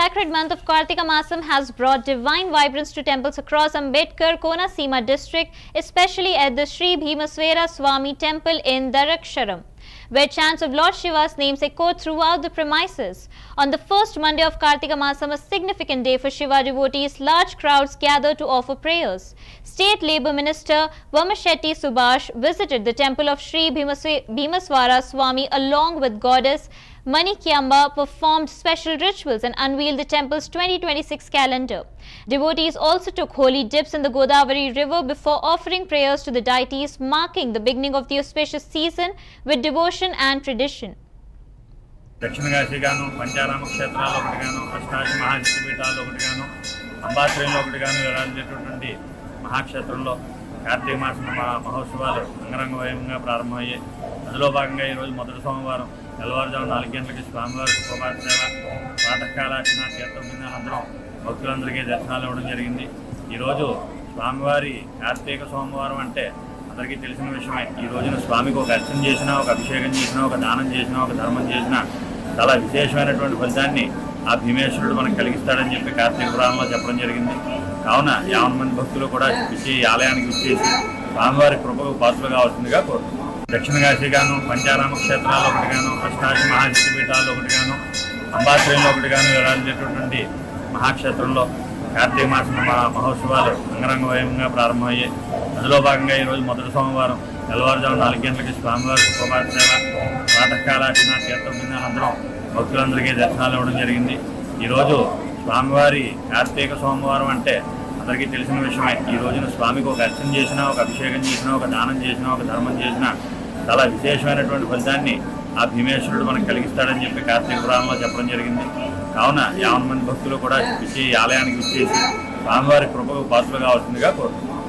sacred month of Kartika Masam has brought divine vibrance to temples across Ambedkar Konaseema district, especially at the Sri Bhimaswara Swami temple in Daraksharam, where chants of Lord Shiva's names echoed throughout the premises. On the first Monday of Kartika Masam, a significant day for Shiva devotees, large crowds gathered to offer prayers. State Labour Minister Vamashetty Subhash visited the temple of Sri Bhimaswara Swami along with goddess Manikyamba, performed special rituals and unveiled the temple's 2026 calendar. Devotees also took holy dips in the Godavari river before offering prayers to the deities, marking the beginning of the auspicious season with devotion and tradition. దక్షిణ కాశీగాను పంచారామ క్షేత్రాల్లో ఒకటిగాను అష్టాదశ మహాశక్తిపీఠాల్లో ఒకటిగాను అంబాశ్రయంలో ఒకటిగాను విరాజిల్లేటటువంటి మహాక్షేత్రంలో కార్తీక మాసం మహోత్సవాలు అంగరంగ వైభవంగా ప్రారంభమయ్యాయి. అందులో భాగంగా ఈరోజు మొదటి సోమవారం తెల్లవారుజాము 4 గంటలకి స్వామివారికి సుప్రభాత సేవ, ప్రాతకాలార్చన, తీర్థబృందానంతరం భక్తులందరికీ దర్శనాలు ఇవ్వడం జరిగింది. ఈరోజు స్వామివారి కార్తీక సోమవారం అంటే అందరికీ తెలిసిన విషయమే. ఈ రోజున స్వామికి ఒక అర్చన చేసినా, ఒక అభిషేకం చేసినా, ఒక దానం చేసినా, ఒక ధర్మం చేసినా చాలా విశేషమైనటువంటి ఫలితాన్ని ఆ భీమేశ్వరుడు మనకు కలిగిస్తాడని చెప్పి కార్తీక పురాణంలో చెప్పడం జరిగింది. కావున 50 మంది భక్తులు కూడా ఈ ఆలయానికి విచ్చేసి స్వామివారి కృపకు పాత్రలు కావాల్సిందిగా కోరుతున్నాం. దక్షిణ కాశీగాను పంచారామ క్షేత్రాల్లో ఒకటిగాను అష్టాదశ మహాశక్తిపీఠాల్లో ఒకటిగాను అంబాశ్రయంలో ఒకటిగాను విరాజిల్లేటటువంటి మహాక్షేత్రంలో కార్తీక మాసం మహోత్సవాలు అంగరంగ వైభవంగా ప్రారంభమయ్యాయి. అందులో భాగంగా ఈరోజు మొదటి సోమవారం తెల్లవారుజాము 4 గంటలకి స్వామివారికి సుప్రభాత సేవ, ప్రాతకాలార్చన, తీర్థబృందానంతరం భక్తులందరికీ దర్శనాలు ఇవ్వడం జరిగింది. ఈరోజు స్వామివారి కార్తీక సోమవారం అంటే అందరికీ తెలిసిన విషయమే. ఈ రోజున స్వామికి ఒక అర్చన చేసినా, ఒక అభిషేకం చేసినా, ఒక దానం చేసినా, ఒక ధర్మం చేసినా చాలా విశేషమైనటువంటి ఫలితాన్ని ఆ భీమేశ్వరుడు మనకు కలిగిస్తాడని చెప్పి కార్తీక పురాణంలో చెప్పడం జరిగింది. కావున 50 మంది భక్తులు కూడా ఈ ఆలయానికి విచ్చేసి స్వామివారి కృపకు పాత్రలు కావాల్సిందిగా కోరుతున్నాం.